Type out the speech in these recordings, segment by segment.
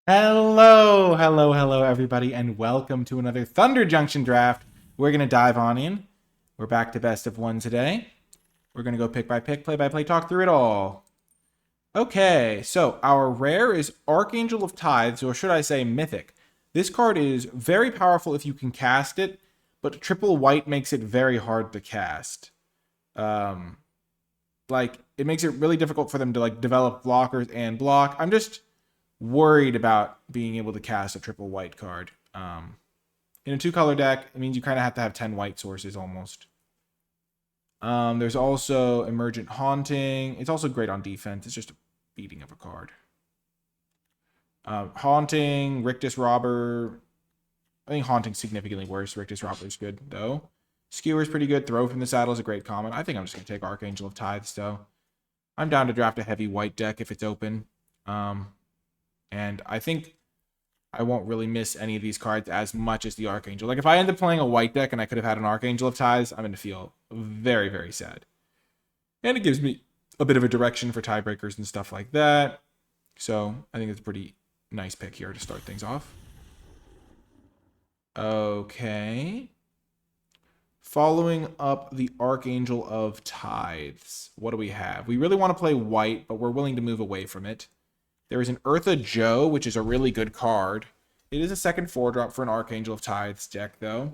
Hello, everybody, and welcome to another Thunder Junction draft. We're going to dive on in. We're back to best of one today. We're going to go pick by pick, play by play, talk through it all. Okay, so our rare is Archangel of Tithes, or should I say Mythic. This card is very powerful if you can cast it, but triple white makes it very hard to cast. It makes it really difficult for them to develop blockers and block. I'm just worried about being able to cast a triple white card. In a two-color deck, it means you kind of have to have 10 white sources almost. There's also Emergent Haunting. It's also great on defense. It's just a beating of a card. Haunting, Rictus Robber. I think Haunting's significantly worse. Rictus Robber's good, though. Skewer's pretty good. Throw from the Saddle is a great common. I think I'm just going to take Archangel of Tithes, though. I'm down to draft a heavy white deck if it's open. And I think I won't really miss any of these cards as much as the Archangel. Like, if I end up playing a white deck and I could have had an Archangel of Tithes, I'm going to feel very, very sad. And it gives me a bit of a direction for tiebreakers and stuff like that. So I think it's a pretty nice pick here to start things off. Okay. Following up the Archangel of Tithes, what do we have? We really want to play white, but we're willing to move away from it. There is an Eartha Joe, which is a really good card. It is a second 4-drop for an Archangel of Tithes deck, though.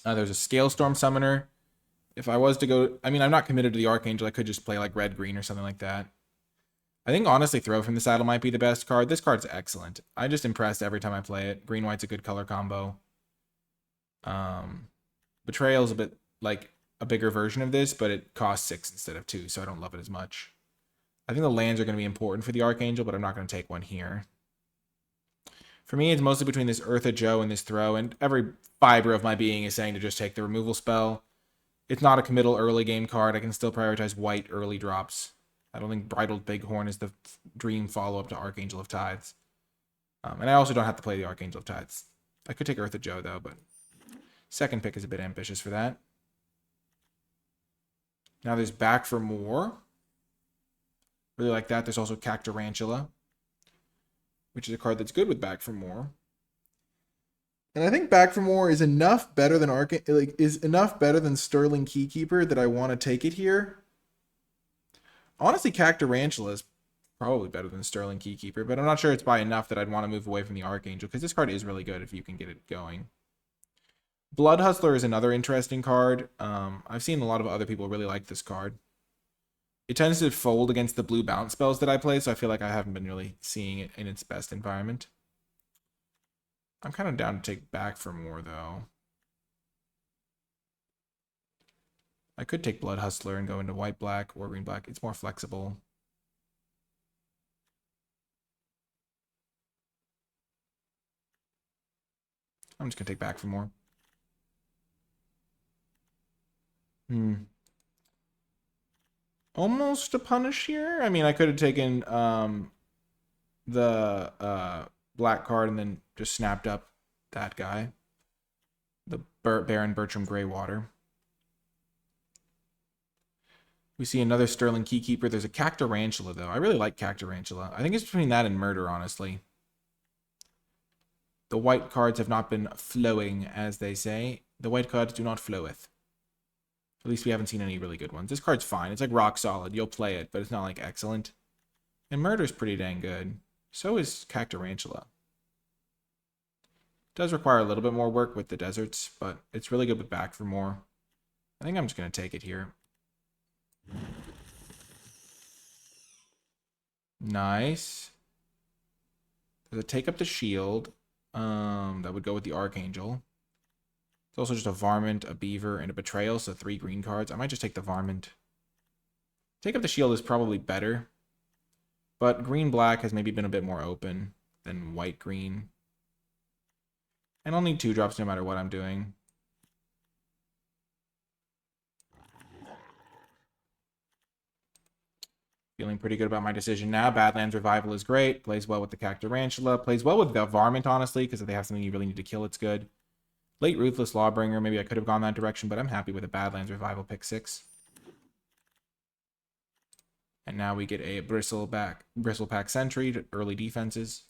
There's a Scalestorm Summoner. If I was to go... I mean, I'm not committed to the Archangel. I could just play, like, red-green or something like that. I think, honestly, Throw from the Saddle might be the best card. This card's excellent. I'm just impressed every time I play it. Green-white's a good color combo. Betrayal's a bit, like, a bigger version of this, but it costs 6 instead of 2, so I don't love it as much. I think the lands are going to be important for the Archangel, but I'm not going to take one here. For me, it's mostly between this Eartha Joe and this Throw, and every fiber of my being is saying to just take the removal spell. It's not a committal early game card. I can still prioritize white early drops. I don't think Bridled Bighorn is the dream follow-up to Archangel of Tithes. And I also don't have to play the Archangel of Tithes. I could take Eartha Joe, though, but second pick is a bit ambitious for that. Now there's Back for More. Really like that. There's also Cactarantula, which is a card that's good with Back for More. And I think Back for More is enough better than Sterling Keykeeper that I want to take it here. Honestly, Cactarantula is probably better than Sterling Keykeeper, but I'm not sure it's by enough that I'd want to move away from the Archangel, because this card is really good if you can get it going. Blood Hustler is another interesting card. I've seen a lot of other people really like this card. It tends to fold against the blue bounce spells that I play, so I feel like I haven't been really seeing it in its best environment. I'm kind of down to take Back for More, though. I could take Blood Hustler and go into white-black or green-black. It's more flexible. I'm just going to take Back for More. Almost a punish here. I mean, I could have taken the black card and then just snapped up that guy. The Baron Bertram Greywater. We see another Sterling Keykeeper. There's a Cactarantula, though. I really like Cactarantula. I think it's between that and Murder, honestly. The white cards have not been flowing, as they say. The white cards do not floweth. At least we haven't seen any really good ones. This card's fine. It's like rock solid. You'll play it, but it's not like excellent. And Murder's pretty dang good. So is Cactarantula. It does require a little bit more work with the deserts, but it's really good with Back for More. I think I'm just going to take it here. Nice. There's a Take Up the Shield. That would go with the Archangel. It's also just a Varmint, a Beaver, and a Betrayal, so 3 green cards. I might just take the Varmint. Take Up the Shield is probably better, but green-black has maybe been a bit more open than white-green. And I'll need 2 drops no matter what I'm doing. Feeling pretty good about my decision now. Badlands Revival is great. Plays well with the Cactarantula. Plays well with the Varmint, honestly, because if they have something you really need to kill, it's good. Late Ruthless Lawbringer, maybe I could have gone that direction, but I'm happy with a Badlands Revival pick 6. And now we get a Bristleback Sentry to early defenses.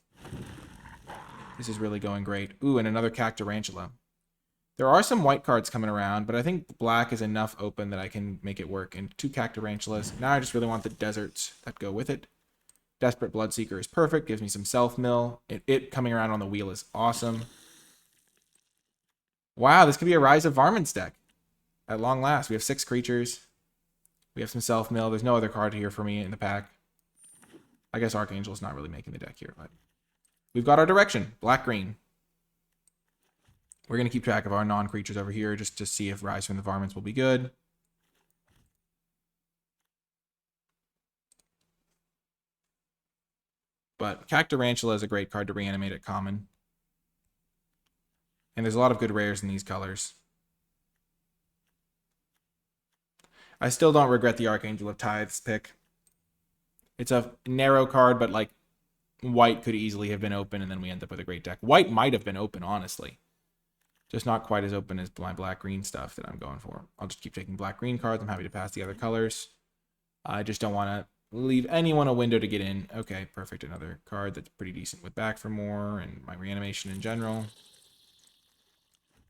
This is really going great. Ooh, and another Cactarantula. There are some white cards coming around, but I think black is enough open that I can make it work. And 2 Cactarantulas. Now I just really want the deserts that go with it. Desperate Bloodseeker is perfect. Gives me some self-mill. It coming around on the wheel is awesome. Wow, this could be a Rise of Varmints deck. At long last. We have 6 creatures. We have some self-mill. There's no other card here for me in the pack. I guess Archangel's not really making the deck here, but we've got our direction. Black-green. We're going to keep track of our non-creatures over here just to see if Rise from the Varmints will be good. But Cactarantula is a great card to reanimate at common. And there's a lot of good rares in these colors. I still don't regret the Archangel of Tithes pick. It's a narrow card, but like white could easily have been open, and then we end up with a great deck. White might have been open, honestly. Just not quite as open as my black-green stuff that I'm going for. I'll just keep taking black-green cards. I'm happy to pass the other colors. I just don't want to leave anyone a window to get in. Okay, perfect. Another card that's pretty decent with Back for More and my reanimation in general.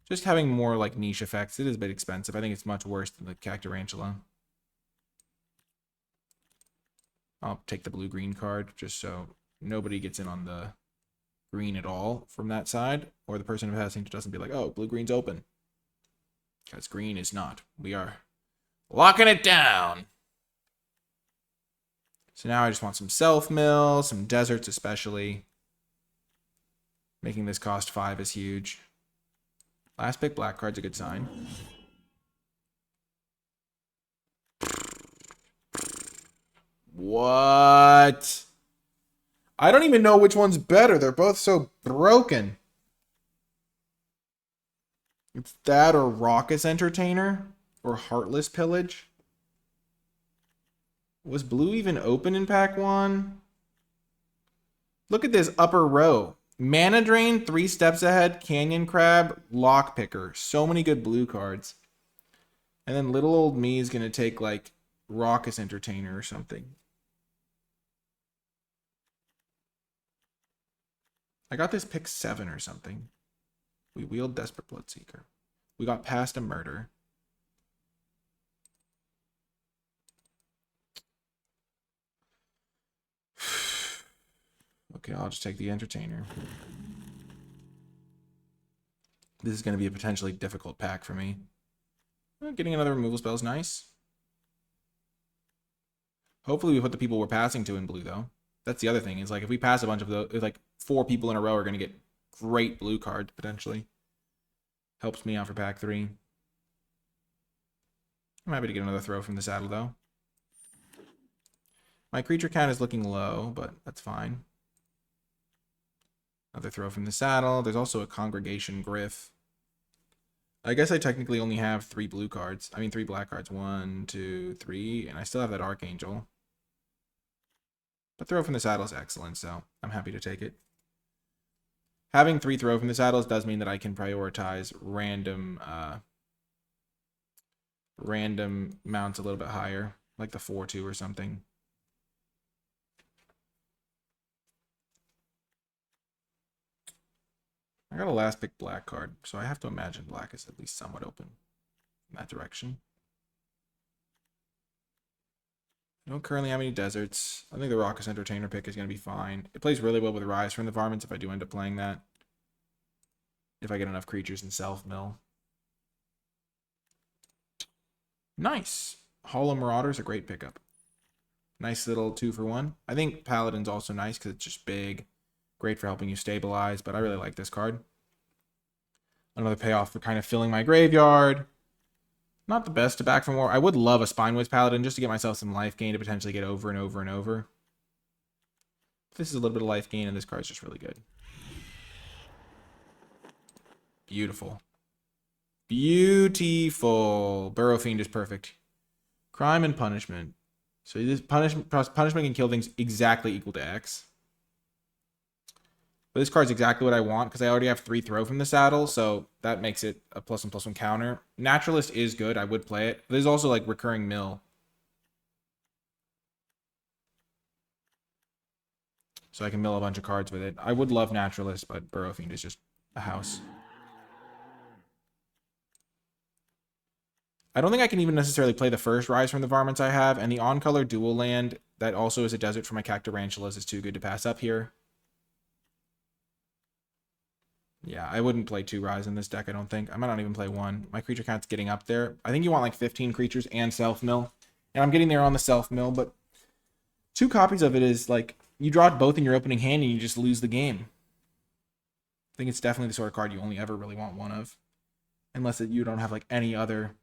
Just having more like niche effects. It is a bit expensive. I think it's much worse than the Cactarantula. I'll take the blue-green card just so nobody gets in on the green at all from that side, or the person who passing doesn't be like, oh, blue-green's open. Because green is not. We are locking it down. So now I just want some self-mill, some deserts especially. Making this cost 5 is huge. Last pick, black card's a good sign. What? I don't even know which one's better. They're both so broken. It's that or Raucous Entertainer or Heartless Pillage. Was blue even open in pack 1? Look at this upper row. Mana Drain, 3 steps ahead, Canyon Crab, Lockpicker. So many good blue cards. And then little old me is going to take like Raucous Entertainer or something. I got this pick 7 or something. We wheeled Desperate Bloodseeker. We got past a murder. Okay, I'll just take the Entertainer. This is going to be a potentially difficult pack for me. Getting another removal spell is nice. Hopefully we put the people we're passing to in blue, though. That's the other thing. Is like if we pass a bunch of those, like 4 people in a row are going to get great blue cards, potentially. Helps me out for pack 3. I'm happy to get another throw from the saddle, though. My creature count is looking low, but that's fine. Another throw from the saddle. There's also a Congregation Griff. I guess I technically only have 3 blue cards. I mean, 3 black cards. 1, 2, 3. And I still have that Archangel. But throw from the saddle is excellent, so I'm happy to take it. Having 3 throw from the saddles does mean that I can prioritize random mounts a little bit higher. Like the 4-2 or something. I got a last pick black card, so I have to imagine black is at least somewhat open in that direction. I don't currently have any deserts. I think the Raucous Entertainer pick is going to be fine. It plays really well with Rise from the Varmints if I do end up playing that. If I get enough creatures in self-mill. Nice. Hollow Marauder's a great pickup. Nice little 2-for-1. I think Paladin's also nice because it's just big. Great for helping you stabilize, but I really like this card. Another payoff for kind of filling my graveyard. Not the best to back for more. I would love a Spinewiz Paladin just to get myself some life gain to potentially get over and over and over. This is a little bit of life gain, and this card's just really good. Beautiful. Beautiful. Burrow Fiend is perfect. Crime and Punishment. So this punishment can kill things exactly equal to X. But this card's exactly what I want because I already have 3 throw from the saddle, so that makes it a +1/+1 counter. Naturalist is good. I would play it. There's also like Recurring Mill. so I can mill a bunch of cards with it. I would love Naturalist, but Burrow Fiend is just a house. I don't think I can even necessarily play the first Rise from the Varmints I have, and the on-color dual land that also is a desert for my Cactarantulas is too good to pass up here. Yeah, I wouldn't play 2 Rise in this deck, I don't think. I might not even play 1. My creature count's getting up there. I think you want like 15 creatures and self-mill. And I'm getting there on the self-mill, but 2 copies of it is like, you draw it both in your opening hand and you just lose the game. I think it's definitely the sort of card you only ever really want 1 of. Unless you don't have like any other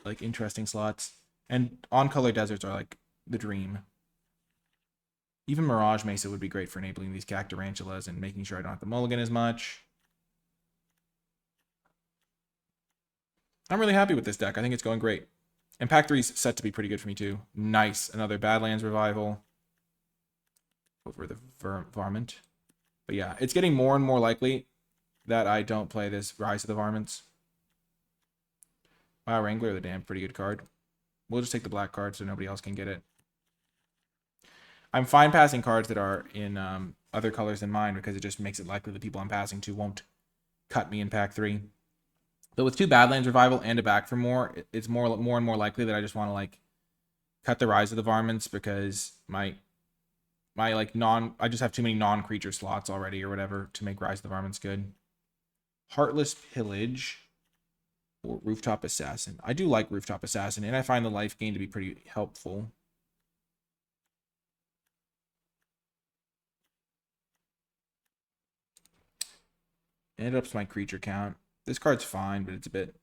like interesting slots. And on-color deserts are like the dream. Even Mirage Mesa would be great for enabling these Cactarantulas and making sure I don't have to mulligan as much. I'm really happy with this deck. I think it's going great. And pack 3 is set to be pretty good for me too. Nice. Another Badlands Revival. Over the Varmint. But yeah, it's getting more and more likely that I don't play this Rise of the Varmints. Wow, Wrangler the Dam, pretty good card. We'll just take the black card so nobody else can get it. I'm fine passing cards that are in other colors than mine because it just makes it likely the people I'm passing to won't cut me in pack 3. But with 2 Badlands Revival and a Back for More, it's more and more likely that I just want to like cut the Rise of the Varmints because my like I just have too many non-creature slots already or whatever to make Rise of the Varmints good. Heartless Pillage or Rooftop Assassin. I do like Rooftop Assassin, and I find the life gain to be pretty helpful. And it ups my creature count. This card's fine, but it's a bit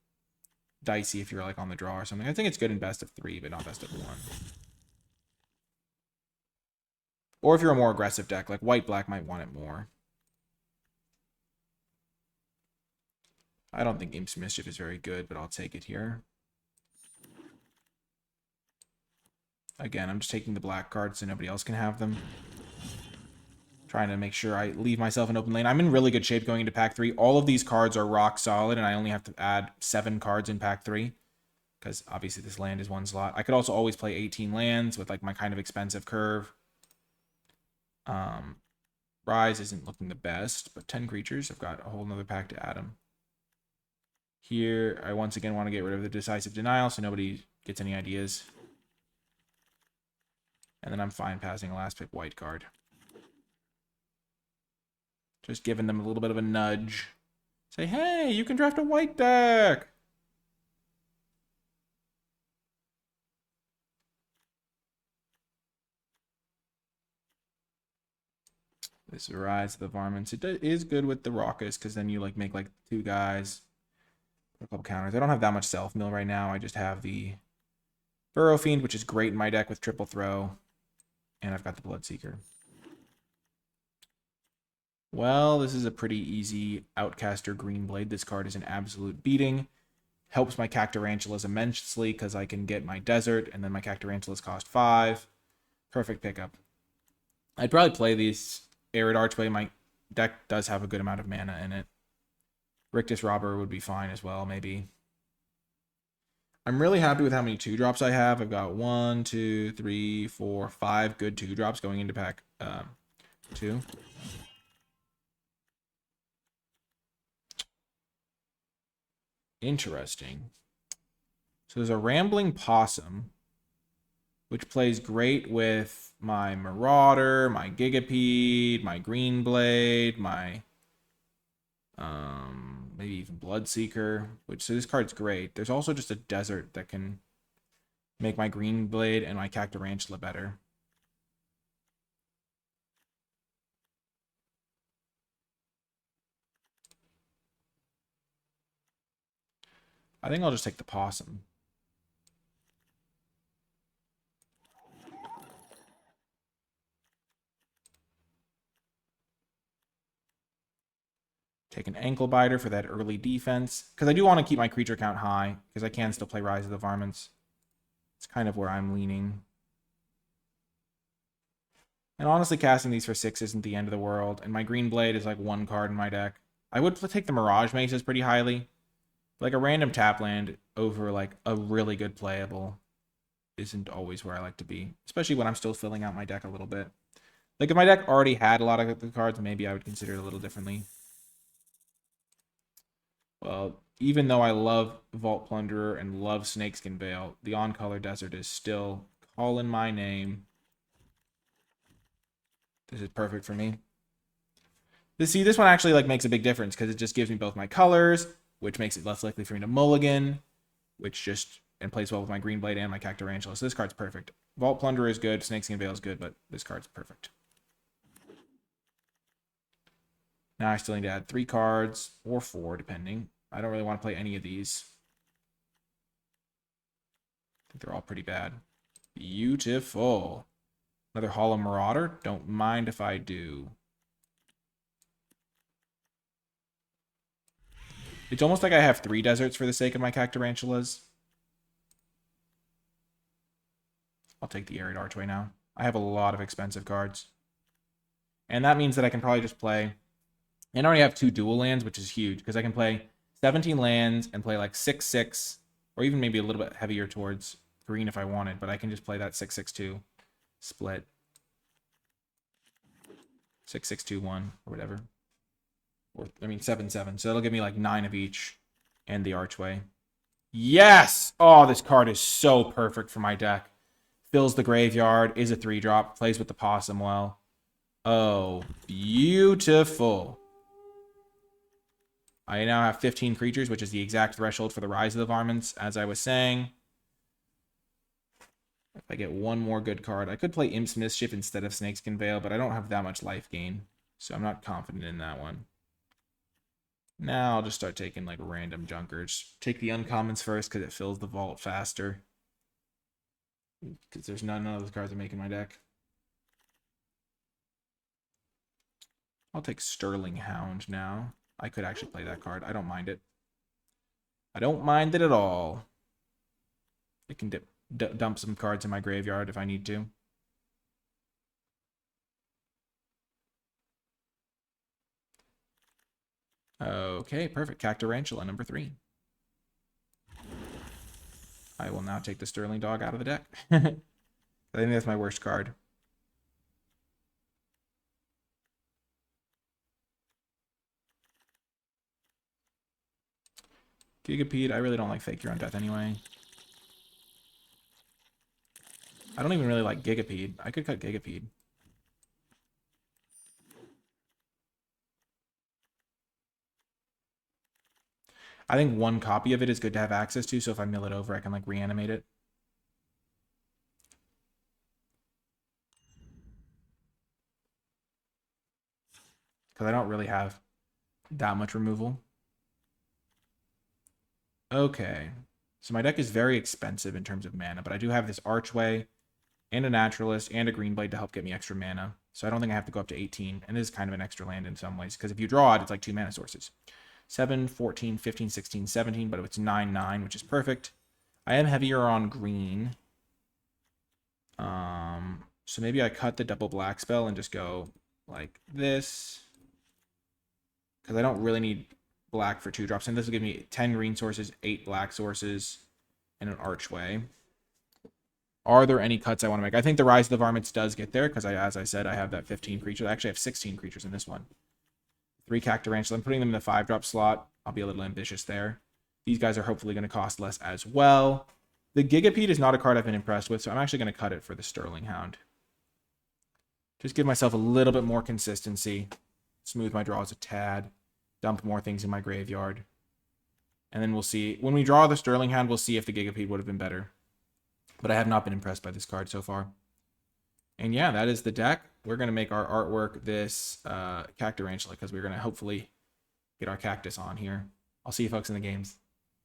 dicey if you're like on the draw or something. I think it's good in best of 3, but not best of 1. Or if you're a more aggressive deck, like white-black might want it more. I don't think Imps Mischief is very good, but I'll take it here. Again, I'm just taking the black cards so nobody else can have them. Trying to make sure I leave myself an open lane. I'm in really good shape going into pack 3. All of these cards are rock solid, and I only have to add 7 cards in pack 3. Because obviously this land is 1 slot. I could also always play 18 lands with like my kind of expensive curve. Rise isn't looking the best, but 10 creatures. I've got a whole nother pack to add them. Here, I once again want to get rid of the Decisive Denial so nobody gets any ideas. And then I'm fine passing a last pick white card. Just giving them a little bit of a nudge. Say, hey, you can draft a white deck. This Rise of the Varmints. It is good with the Raucous because then you like make like 2 guys. A couple counters. I don't have that much self-mill right now. I just have the Burrow Fiend, which is great in my deck with triple throw. And I've got the Bloodseeker. Well, this is a pretty easy Outcaster Greenblade. This card is an absolute beating. Helps my Cactarantulas immensely because I can get my Desert, and then my Cactarantulas cost 5. Perfect pickup. I'd probably play these Arid Archway. My deck does have a good amount of mana in it. Rictus Robber would be fine as well, maybe. I'm really happy with how many 2-drops I have. I've got 1, 2, 3, 4, 5 good 2-drops going into pack 2. Interesting. So there's a Rambling Possum, which plays great with my Marauder, my Gigapede, my Greenblade, my maybe even Bloodseeker. So this card's great. There's also just a Desert that can make my Greenblade and my Cactarantula better. I think I'll just take the Possum. Take an Ankle Biter for that early defense. Because I do want to keep my creature count high. Because I can still play Rise of the Varmints. It's kind of where I'm leaning. And honestly, casting these for 6 isn't the end of the world. And my Green Blade is like 1 card in my deck. I would take the Mirage Maces pretty highly. Like a random tap land over like a really good playable isn't always where I like to be. Especially when I'm still filling out my deck a little bit. Like, if my deck already had a lot of the cards, maybe I would consider it a little differently. Well, even though I love Vault Plunderer and love Snakeskin Veil, the On-Color Desert is still calling my name. This is perfect for me. See, this one actually like makes a big difference because it just gives me both my colors, which makes it less likely for me to mulligan, which just and plays well with my Green Blade and my Cactarantula. So this card's perfect. Vault Plunderer is good, Snakeskin Veil is good, but this card's perfect. Now I still need to add 3 cards, or 4, depending. I don't really want to play any of these. I think they're all pretty bad. Beautiful. Another Hollow Marauder. Don't mind if I do. It's almost like I have 3 deserts for the sake of my Cactarantulas. I'll take the Arid Archway now. I have a lot of expensive cards. And that means that I can probably just play... And I already have 2 dual lands, which is huge, because I can play 17 lands and play like 6/6, or even maybe a little bit heavier towards green if I wanted, but I can just play that 6/6/2 split. 6/6/2/1 or whatever. Or, I mean, 7/7. So it'll give me like 9 of each and the Archway. Yes! Oh, this card is so perfect for my deck. Fills the graveyard, is a 3-drop, plays with the Possum well. Oh, beautiful. I now have 15 creatures, which is the exact threshold for the Rise of the Varmints, as I was saying. If I get one more good card, I could play Imp's Mischief instead of Snakeskin Veil, but I don't have that much life gain, so I'm not confident in that one. Now I'll just start taking like random junkers. Take the uncommons first because it fills the vault faster. Because there's none of those cards I make in my deck. I'll take Sterling Hound now. I could actually play that card. I don't mind it. I don't mind it at all. I can dump some cards in my graveyard if I need to. Okay, perfect. Cactarantula, number 3. I will now take the Sterling Dog out of the deck. I think that's my worst card. Gigapede, I really don't like Fake Your Own Death anyway. I don't even really like Gigapede. I could cut Gigapede. I think 1 copy of it is good to have access to, so if I mill it over, I can like reanimate it. Because I don't really have that much removal. Okay. So my deck is very expensive in terms of mana, but I do have this Archway and a Naturalist and a Green Blade to help get me extra mana. So I don't think I have to go up to 18. And it is kind of an extra land in some ways, because if you draw it, it's like 2 mana sources. 7, 14, 15, 16, 17, but it's 9, 9, which is perfect. I am heavier on green. So maybe I cut the double black spell and just go like this. Because I don't really need black for 2 drops. And this will give me 10 green sources, 8 black sources, and an Archway. Are there any cuts I want to make? I think the Rise of the Varmints does get there, because as I said, I have that 15 creatures. I actually have 16 creatures in this one. 3 Cactarantula. I'm putting them in the 5-drop slot. I'll be a little ambitious there. These guys are hopefully going to cost less as well. The Gigapede is not a card I've been impressed with, so I'm actually going to cut it for the Sterling Hound. Just give myself a little bit more consistency. Smooth my draws a tad. Dump more things in my graveyard. And then we'll see. When we draw the Sterling Hound, we'll see if the Gigapede would have been better. But I have not been impressed by this card so far. And yeah, that is the deck. We're going to make our artwork this Cactarantula, because we're going to hopefully get our cactus on here. I'll see you folks in the games.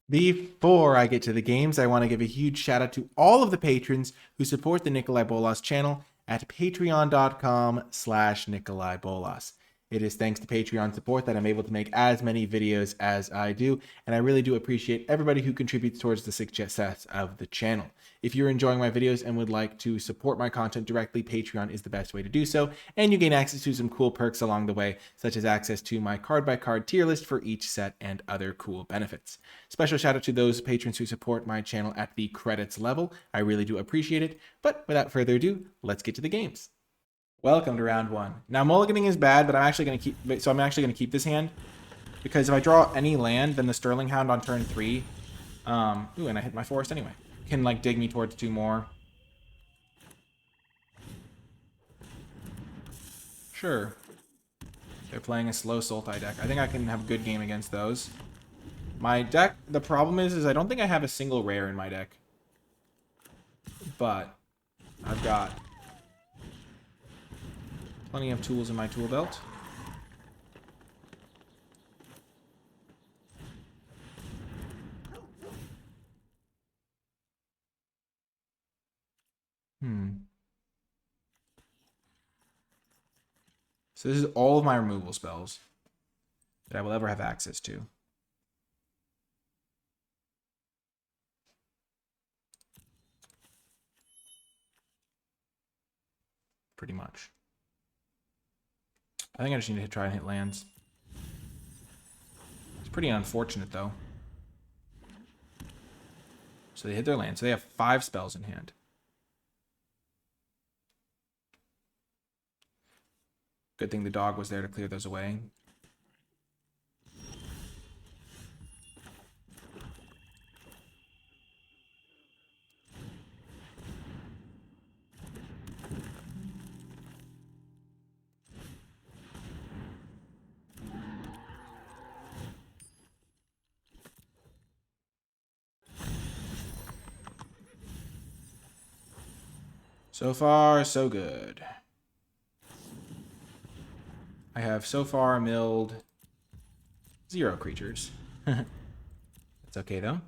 Before I get to the games, I want to give a huge shout out to all of the patrons who support the NicolaiBolas channel at patreon.com/NicolaiBolas. It is thanks to Patreon support that I'm able to make as many videos as I do, and I really do appreciate everybody who contributes towards the success of the channel. If you're enjoying my videos and would like to support my content directly, Patreon is the best way to do so, and you gain access to some cool perks along the way, such as access to my card-by-card tier list for each set and other cool benefits. Special shout out to those patrons who support my channel at the credits level. I really do appreciate it, but without further ado, let's get to the games. Welcome to round 1. Now mulliganing is bad, but I'm actually gonna keep this hand. Because if I draw any land, then the Sterling Hound on turn 3, ooh, and I hit my forest anyway, can like dig me towards 2 more. Sure. They're playing a slow Sultai deck. I think I can have a good game against those. My deck, the problem is I don't think I have a single rare in my deck. But I've got plenty of tools in my tool belt. So this is all of my removal spells that I will ever have access to. Pretty much. I think I just need to try and hit lands. It's pretty unfortunate, though. So they hit their land. So they have 5 spells in hand. Good thing the dog was there to clear those away. So far, so good. I have so far milled 0 creatures. That's okay, though.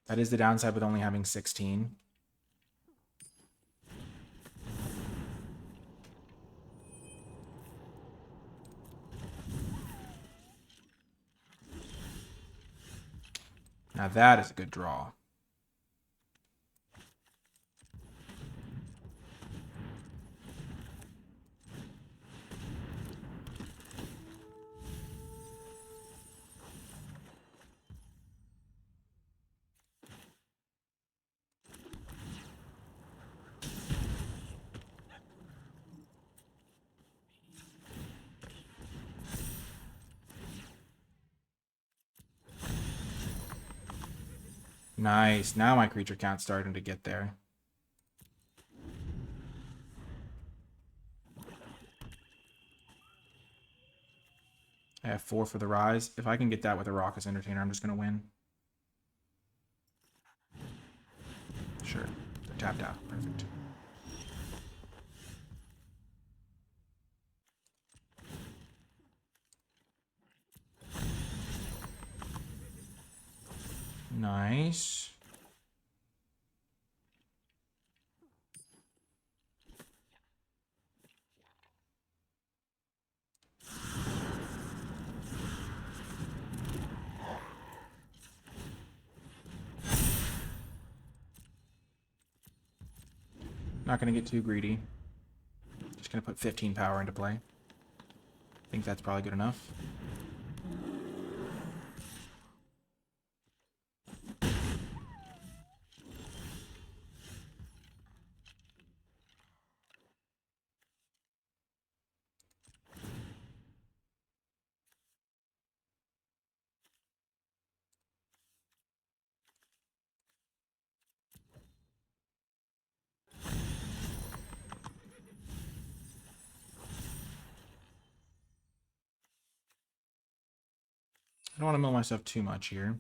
That is the downside with only having 16. Now that is a good draw. Nice. Now my creature count's starting to get there. I have 4 for the Rise. If I can get that with a Raucous Entertainer, I'm just going to win. Sure. They're tapped out. Perfect. Nice. Not going to get too greedy. Just going to put 15 power into play. I think that's probably good enough. I don't want to mill myself too much here.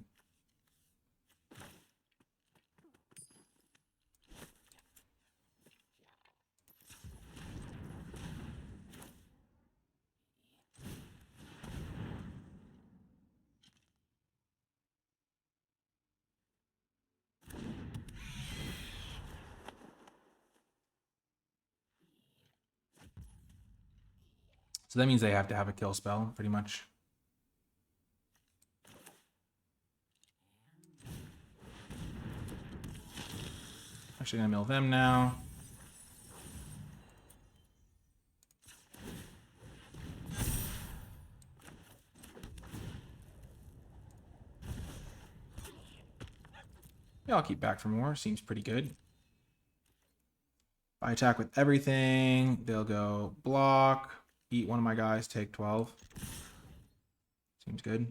So that means they have to have a kill spell, pretty much. Actually gonna mill them now. Yeah, I'll keep back for more. Seems pretty good. If I attack with everything, they'll go block, eat one of my guys, take 12. Seems good.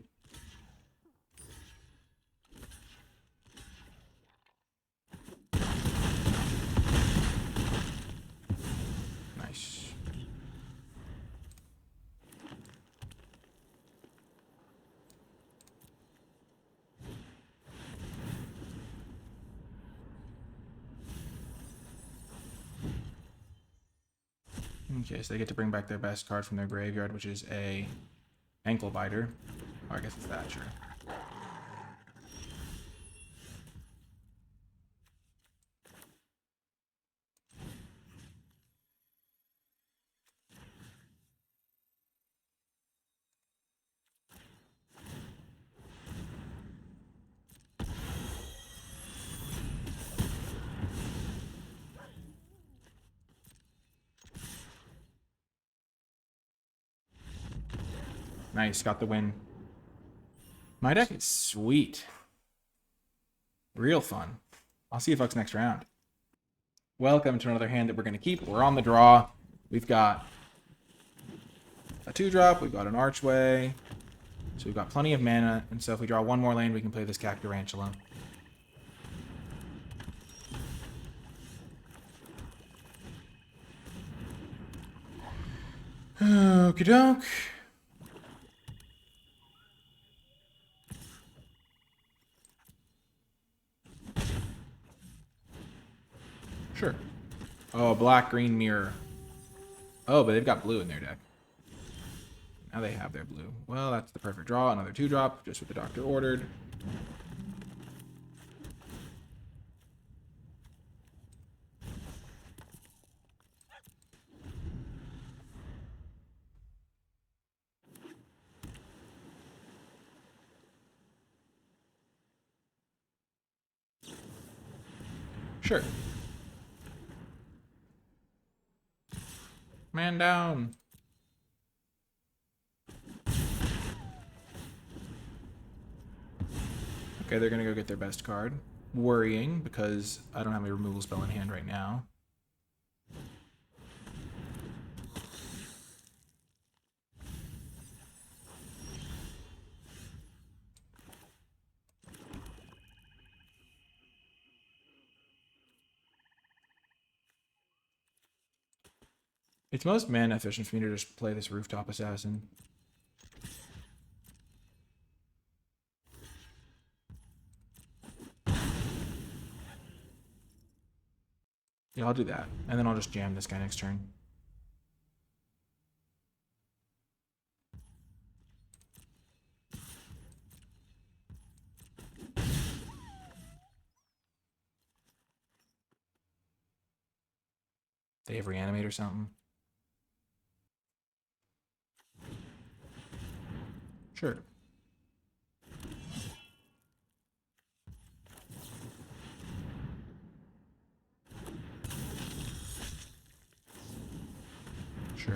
Nice. Okay, so they get to bring back their best card from their graveyard, which is a ankle biter. Oh, I guess it's that, sure. Nice, got the win. My deck is sweet. Real fun. I'll see you folks next round. Welcome to another hand that we're going to keep. We're on the draw. We've got a 2-drop. We've got an Archway. So we've got plenty of mana. And so if we draw one more land, we can play this Cactarantula. Okie doke. Sure. Oh, black-green mirror. Oh, but they've got blue in their deck. Now they have their blue. Well, that's the perfect draw. Another 2-drop, just what the doctor ordered. Sure. Man down. Okay, they're gonna go get their best card. Worrying, because I don't have a removal spell in hand right now. It's most mana efficient for me to just play this Rooftop Assassin. Yeah, I'll do that. And then I'll just jam this guy next turn. They have Reanimate or something. Sure. Sure.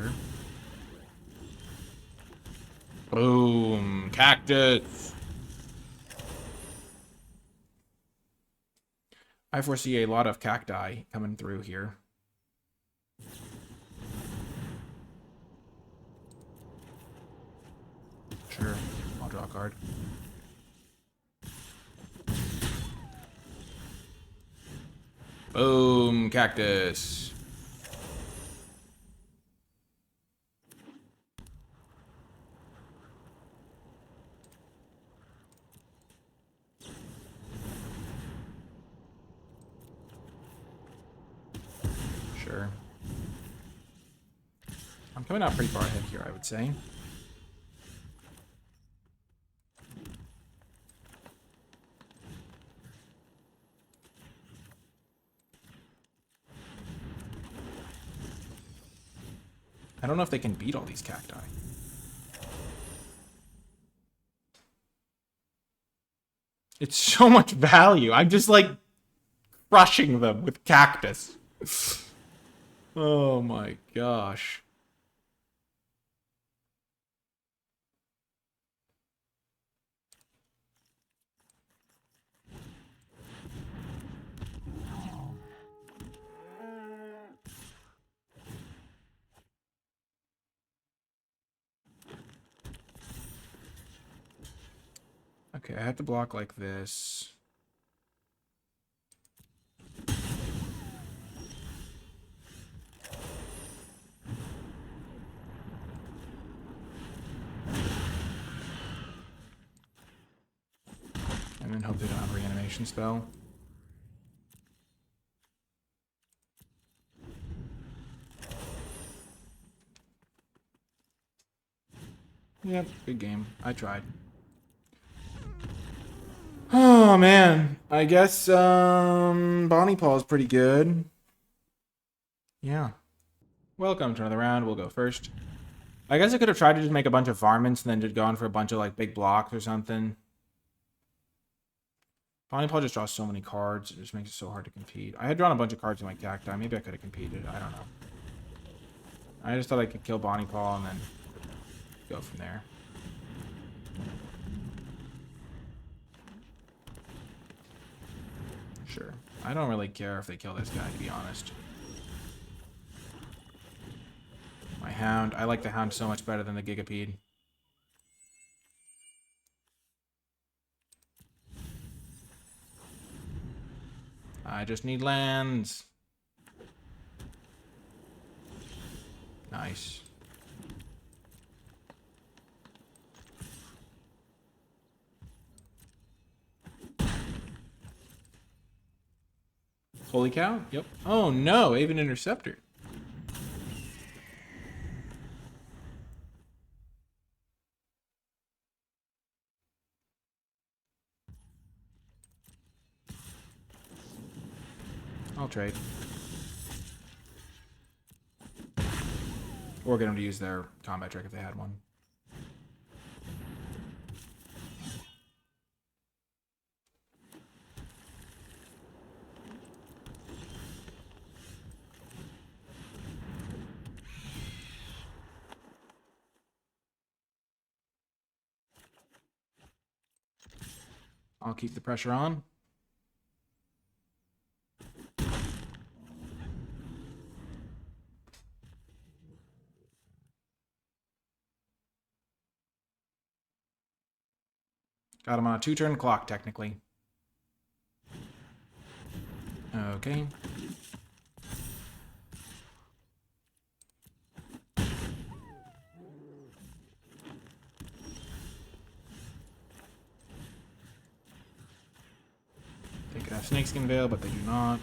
Boom. Cactus. I foresee a lot of cacti coming through here. Sure. I'll draw a card. Boom. Cactus. Sure. I'm coming out pretty far ahead here, I would say. I don't know if they can beat all these cacti. It's so much value. I'm just like crushing them with cactus. Oh my gosh. Okay, I have to block like this. And then hope they don't have a reanimation spell. Yep, good game. I tried. Oh, man. I guess, Bonnie Paw is pretty good. Yeah. Welcome to another round. We'll go first. I guess I could have tried to just make a bunch of varmints and then just gone for a bunch of, like, big blocks or something. Bonnie Paw just draws so many cards. It just makes it so hard to compete. I had drawn a bunch of cards in my cacti. Maybe I could have competed. I don't know. I just thought I could kill Bonnie Paw and then go from there. Sure. I don't really care if they kill this guy, to be honest. My Hound. I like the Hound so much better than the Gigapede. I just need lands. Nice. Holy cow. Yep. Oh no, Aven Interceptor. I'll trade. Or get them to use their combat trick if they had one. I'll keep the pressure on. Got him on a 2-turn clock, technically. Okay. They could have Snakeskin Veil, but they do not.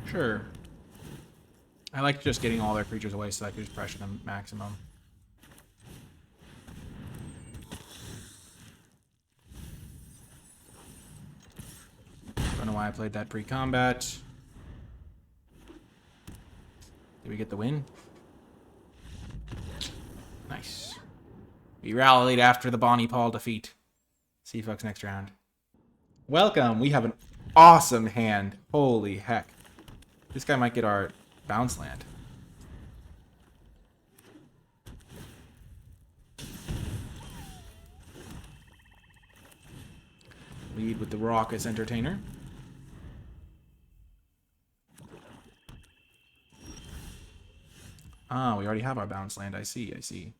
Sure. I like just getting all their creatures away so I can just pressure them maximum. Don't know why I played that pre-combat. Did we get the win? Nice. We rallied after the Bonnie Paul defeat. See you folks next round. Welcome. We have an awesome hand. Holy heck. This guy might get our bounce land. Lead with the Raucous Entertainer. Ah, we already have our bounce land. I see, I see.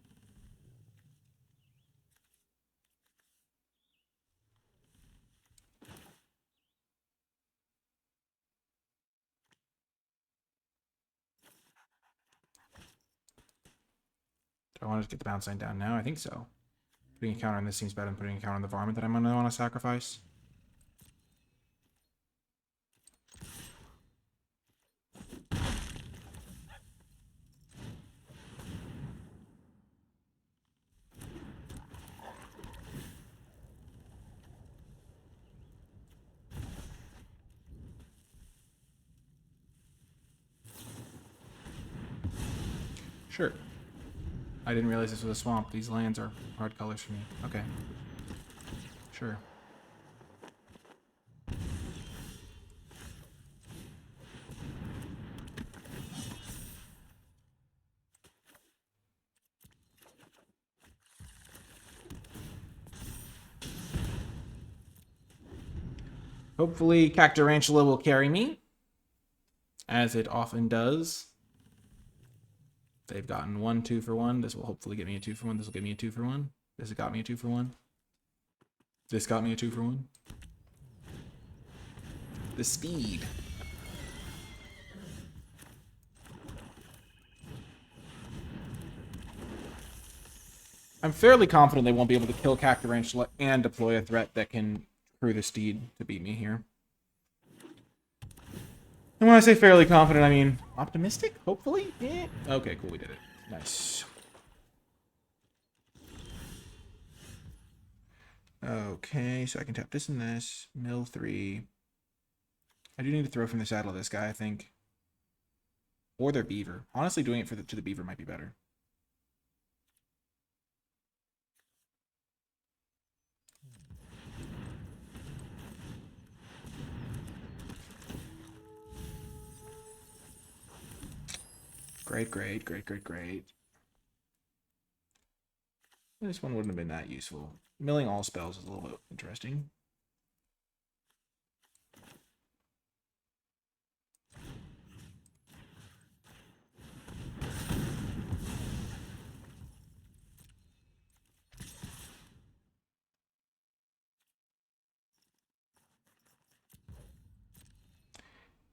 Do I want to get the bounce line down now? I think so. Putting a counter on this seems better than putting a counter on the varmint that I'm going to want to sacrifice. Sure. I didn't realize this was a swamp. These lands are hard colors for me. Okay. Sure. Hopefully Cactarantula will carry me, as it often does. They've gotten 1 2 for 1. This will hopefully get me a 2 for 1. This will get me a 2 for 1. This has got me a 2 for 1. This got me a 2 for 1. The speed. I'm fairly confident they won't be able to kill Cactarantula and deploy a threat that can crew the steed to beat me here. And when I say fairly confident, I mean optimistic, hopefully? Yeah. Okay, cool, we did it. Nice. Okay, so I can tap this and this. Mill 3. I do need to throw from the saddle this guy, I think. Or their beaver. Honestly, doing it to the beaver might be better. Great, great, great, great, great. This one wouldn't have been that useful. Milling all spells is a little bit interesting.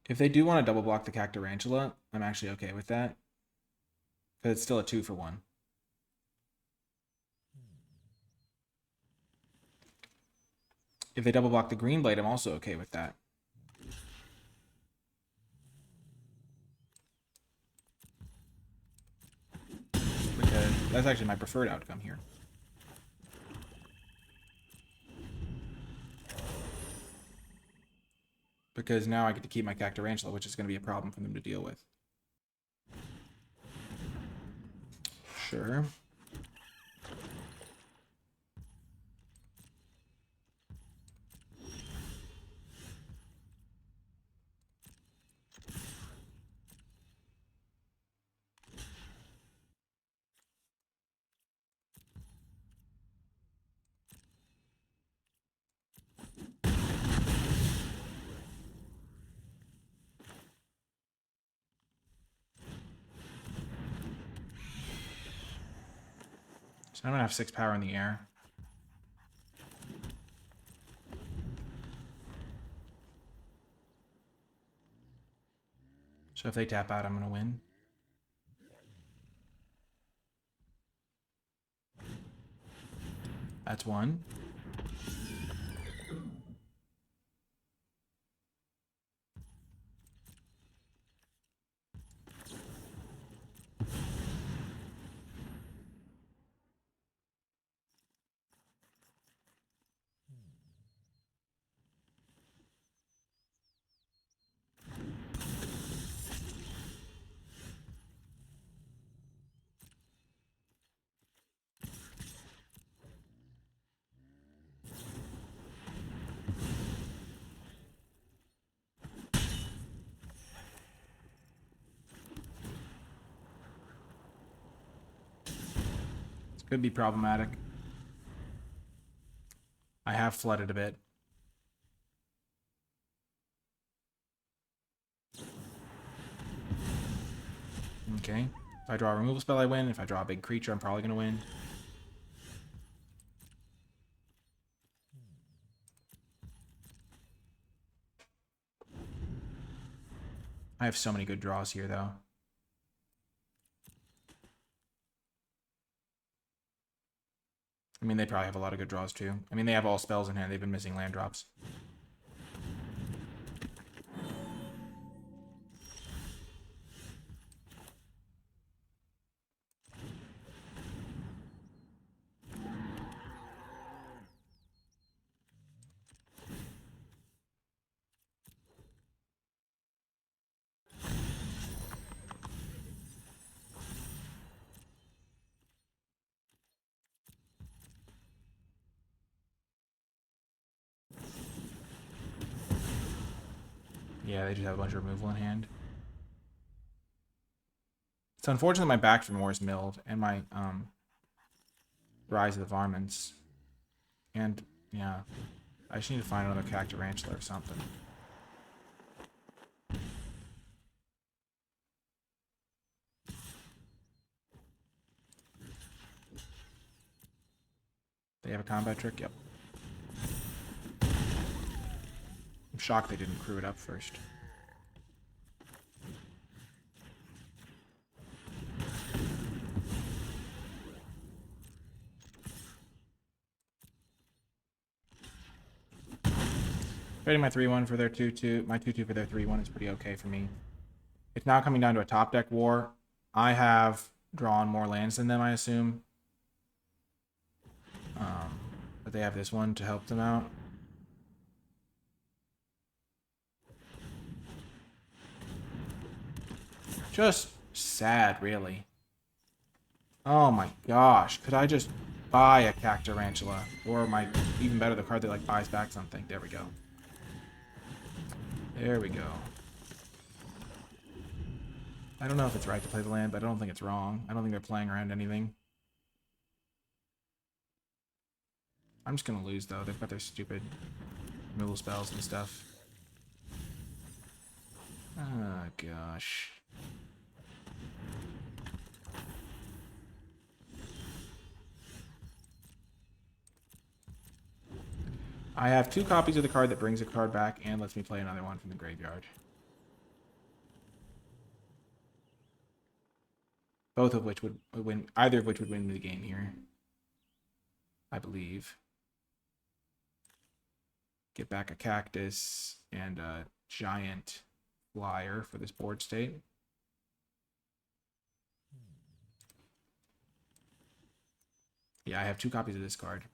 If they do want to double block the Cactarantula, I'm actually okay with that. Because it's still a 2 for 1. If they double block the Green Blade, I'm also okay with that. Because that's actually my preferred outcome here. Because now I get to keep my Cactarantula, which is going to be a problem for them to deal with. Sure. So I'm going to have 6 power in the air. So if they tap out, I'm going to win. That's 1. Could be problematic. I have flooded a bit. Okay. If I draw a removal spell, I win. If I draw a big creature, I'm probably going to win. I have so many good draws here, though. I mean, they probably have a lot of good draws, too. I mean, they have all spells in hand. They've been missing land drops. Yeah, they just have a bunch of removal in hand. It's unfortunate my back for more is milled, and my Rise of the Varmints. And, yeah. I just need to find another Cactarantula or something. They have a combat trick? Yep. I'm shocked they didn't crew it up first. Trading my 3-1 for their 2-2. My 2-2 for their 3-1 is pretty okay for me. It's now coming down to a top deck war. I have drawn more lands than them, I assume. But they have this one to help them out. Just sad, really. Oh my gosh. Could I just buy a Cactarantula? Or even better, the card that like buys back something. There we go. There we go. I don't know if it's right to play the land, but I don't think it's wrong. I don't think they're playing around anything. I'm just gonna lose though. They've got their stupid removal spells and stuff. Oh gosh. I have 2 copies of the card that brings a card back and lets me play another one from the graveyard. Both of which would win, either of which would win the game here. I believe. Get back a cactus and a giant flyer for this board state. Yeah, I have 2 copies of this card.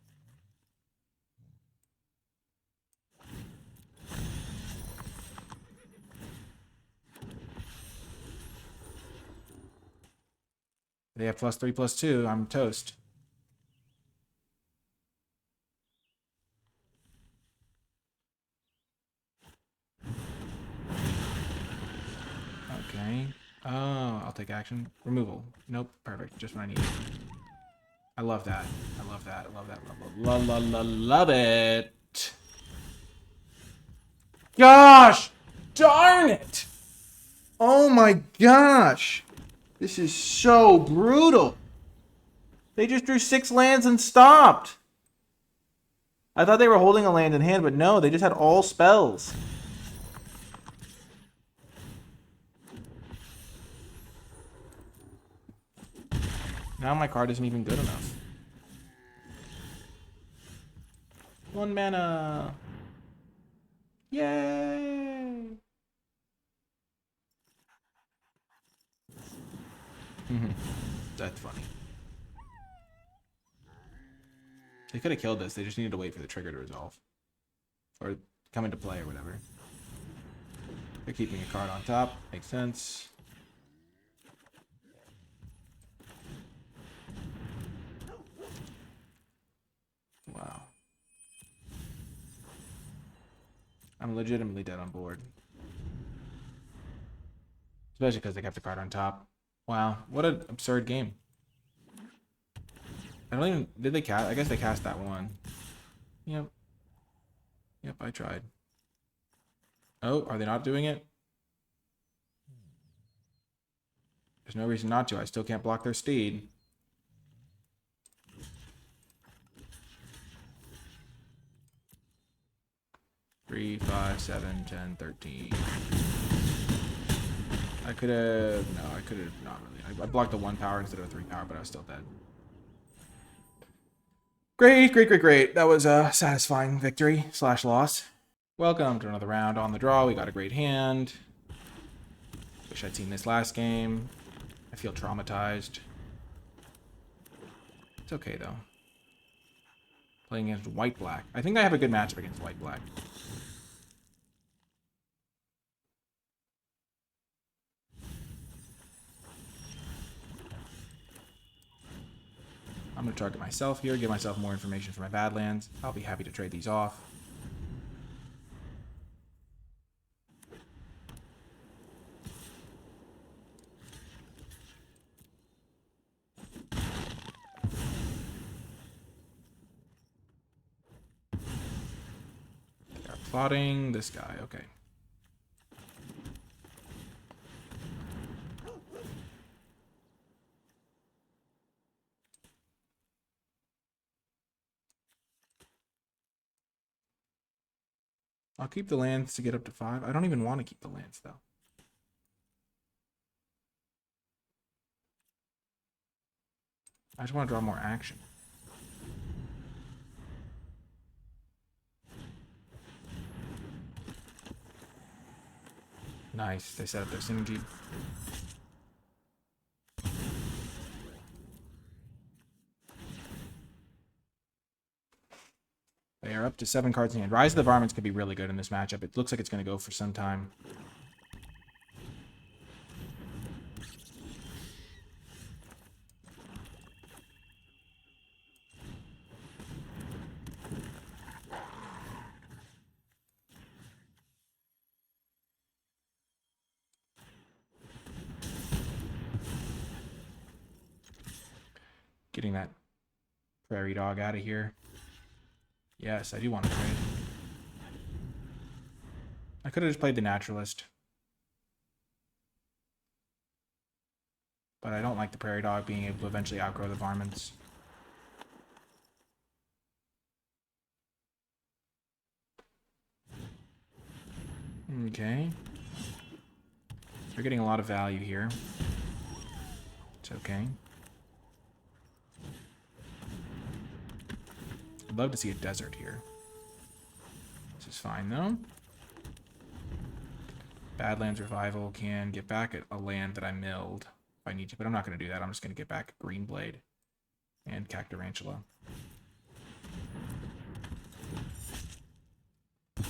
They have +3/+2. I'm toast. Okay. Oh, I'll take action. Removal. Nope. Perfect. Just what I need. I love that. I love that. I love that. Love it. Gosh! Darn it! Oh my gosh! This is so brutal. They just drew 6 lands and stopped. I thought they were holding a land in hand, but no, they just had all spells. Now my card isn't even good enough. 1 mana. Yay! That's funny. They could have killed this. They just needed to wait for the trigger to resolve. Or come into play or whatever. They're keeping a card on top. Makes sense. Wow. I'm legitimately dead on board. Especially because they kept the card on top. Wow, what an absurd game. I don't even... Did they cast? I guess they cast that one. Yep. Yep, I tried. Oh, are they not doing it? There's no reason not to. I still can't block their steed. Three, 5, 7, 10, 13. I could have... No, I could have not really. I blocked the 1 power instead of a 3 power, but I was still dead. Great, great, great, great. That was a satisfying victory / loss. Welcome to another round on the draw. We got a great hand. Wish I'd seen this last game. I feel traumatized. It's okay, though. Playing against white-black. I think I have a good matchup against white-black. I'm going to target myself here, give myself more information for my Badlands. I'll be happy to trade these off. Plotting this guy. Okay. I'll keep the lands to get up to 5. I don't even want to keep the lands, though. I just want to draw more action. Nice. They set up their synergy. They are up to 7 cards in hand. Rise of the Varmints could be really good in this matchup. It looks like it's going to go for some time. Getting that prairie dog out of here. Yes, I do want to trade. I could have just played the naturalist. But I don't like the prairie dog being able to eventually outgrow the varmints. Okay. We're getting a lot of value here. It's okay. I'd love to see a desert here. This is fine, though. Badlands Revival can get back at a land that I milled if I need to, but I'm not going to do that. I'm just going to get back Green Blade and Cactarantula. This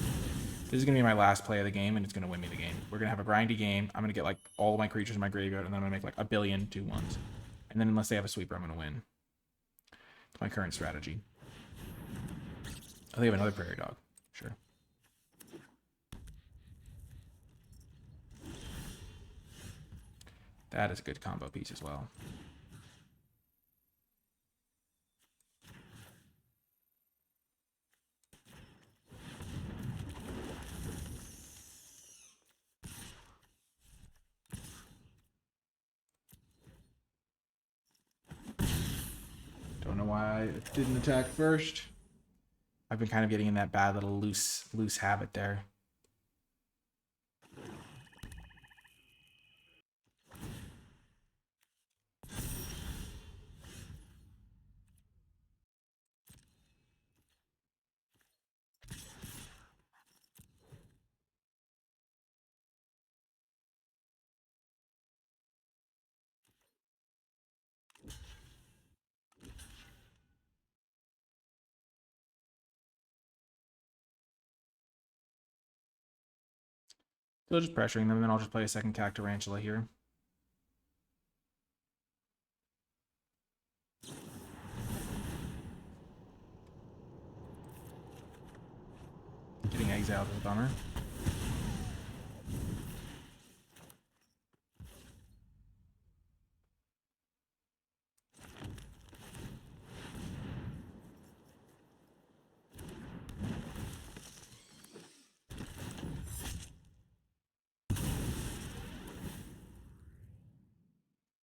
is going to be my last play of the game, and it's going to win me the game. We're going to have a grindy game. I'm going to get like all of my creatures in my graveyard, and then I'm going to make like 1 billion 2/1s. And then unless they have a sweeper, I'm going to win. It's my current strategy. Oh, they have another prairie dog. Sure. That is a good combo piece as well. Don't know why I didn't attack first. I've been kind of getting in that bad little loose habit there. Still just pressuring them, and then I'll just play a second Cactarantula here. Getting exiled is a bummer.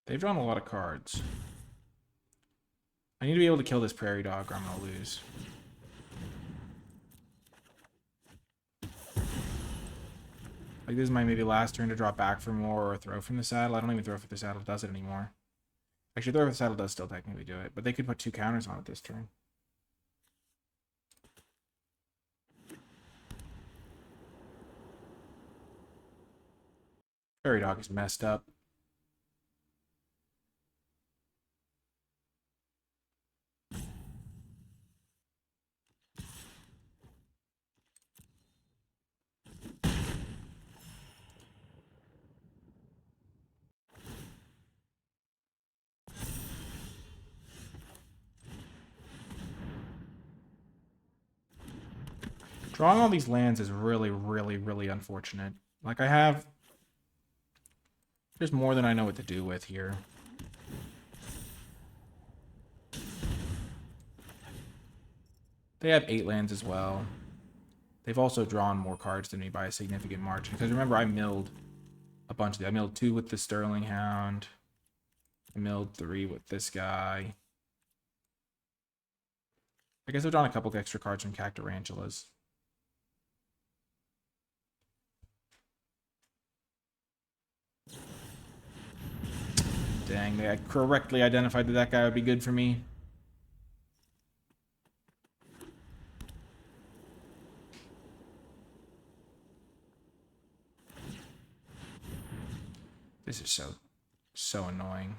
They've drawn a lot of cards. I need to be able to kill this prairie dog or I'm going to lose. Like this is my maybe last turn to drop back for more or throw from the saddle. I don't even throw from the saddle does it anymore. Actually, throw from the saddle does still technically do it, but they could put 2 counters on it this turn. Prairie dog is messed up. Drawing all these lands is really, really, really unfortunate. Like I have... There's more than I know what to do with here. They have 8 lands as well. They've also drawn more cards than me by a significant margin. Because remember, I milled a bunch of these. I milled 2 with the Sterling Hound. I milled 3 with this guy. I guess I've drawn a couple of extra cards from Cactarantulas. Dang, they correctly identified that guy would be good for me. This is so annoying.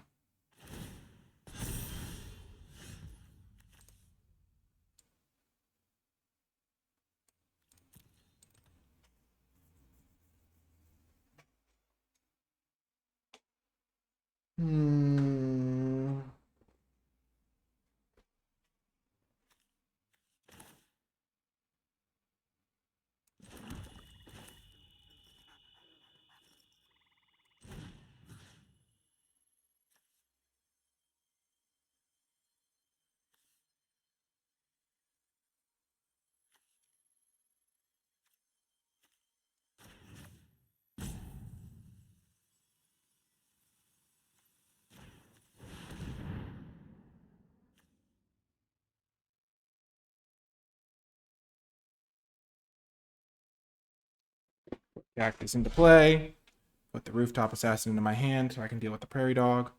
Cactus into play. Put the Rooftop Assassin into my hand so I can deal with the Prairie Dog.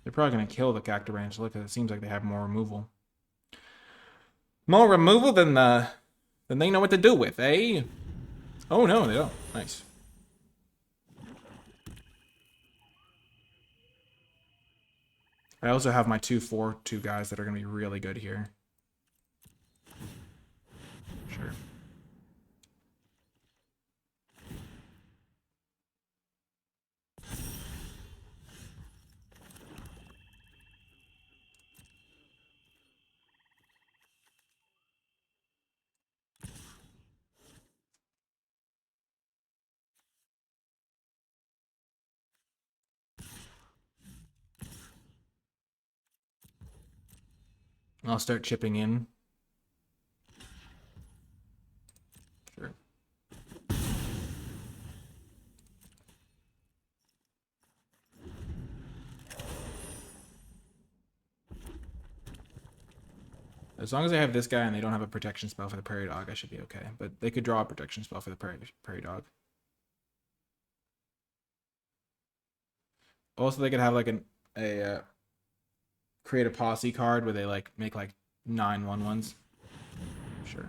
They're probably going to kill the Cactarantula because it seems like they have more removal. More removal than they know what to do with, eh? Oh no, they don't. Nice. I also have my 2/4/2 guys that are going to be really good here. Sure. I'll start chipping in. Sure. As long as I have this guy and they don't have a protection spell for the Prairie Dog, I should be okay. But they could draw a protection spell for the Prairie Dog. Also, they could have like a create a posse card where they like make like 9/1/1s. Sure.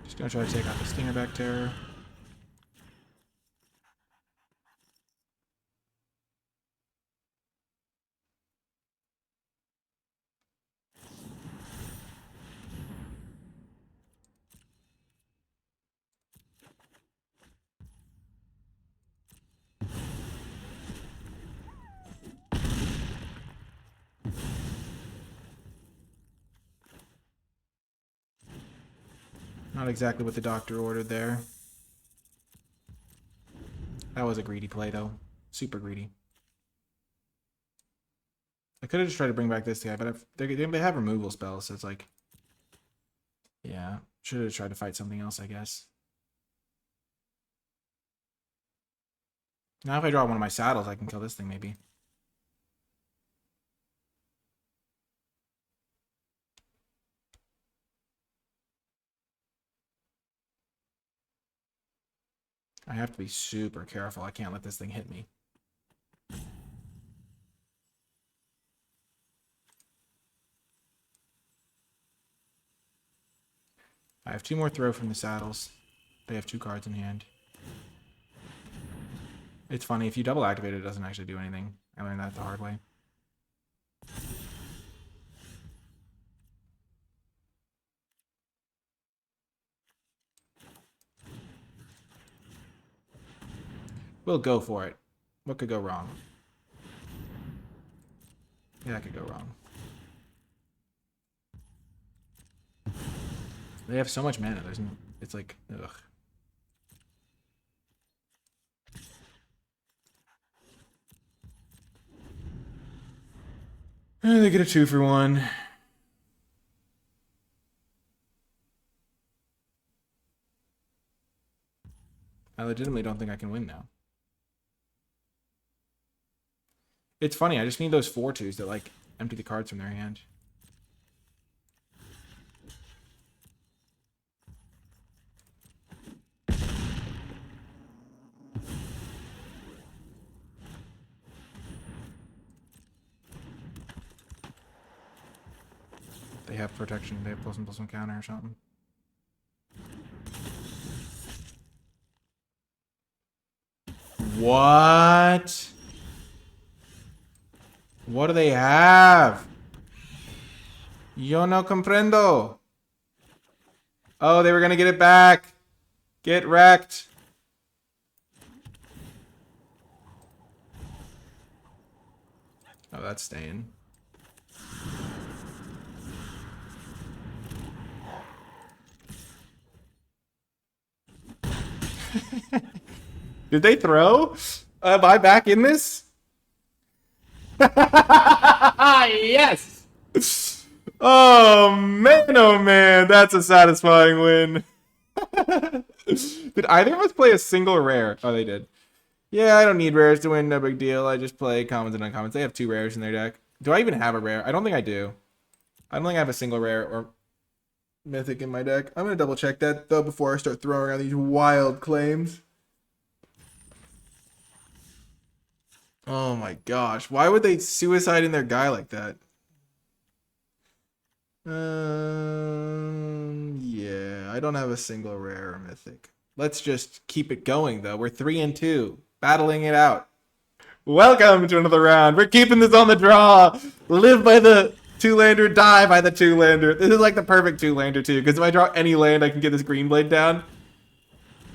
Just gonna try to take out the Stingerback Terror. Not exactly what the doctor ordered there. That was a greedy play, though. Super greedy. I could have just tried to bring back this guy, but they have removal spells, so it's like... Yeah, should have tried to fight something else, I guess. Now if I draw one of my saddles, I can kill this thing, maybe. I have to be super careful. I can't let this thing hit me. I have 2 more throw from the saddles. They have 2 cards in hand. It's funny, if you double activate it, it doesn't actually do anything. I learned that the hard way. We'll go for it. What could go wrong? Yeah, that could go wrong. They have so much mana. It's like, ugh. They get a 2 for 1. I legitimately don't think I can win now. It's funny, I just need those 4/2s that, like, empty the cards from their hand. They have protection. They have +1/+1 counter or something. What? What do they have? Yo no comprendo. Oh, they were gonna get it back. Get wrecked. Oh, that's staying. Did they throw? Am I back in this? Yes! Oh man, that's a satisfying win. Did either of us play a single rare? Oh, they did. Yeah, I don't need rares to win, no big deal. I just play commons and uncommons. They have 2 rares in their deck. Do I even have a rare? I don't think I do. I don't think I have a single rare or mythic in my deck. I'm going to double check that, though, before I start throwing around these wild claims. Oh my gosh. Why would they suicide in their guy like that? Yeah, I don't have a single rare or mythic. Let's just keep it going, though. We're 3-2, battling it out. Welcome to another round. We're keeping this on the draw. Live by the 2-lander, die by the 2-lander. This is like the perfect 2-lander, too, because if I draw any land, I can get this green blade down.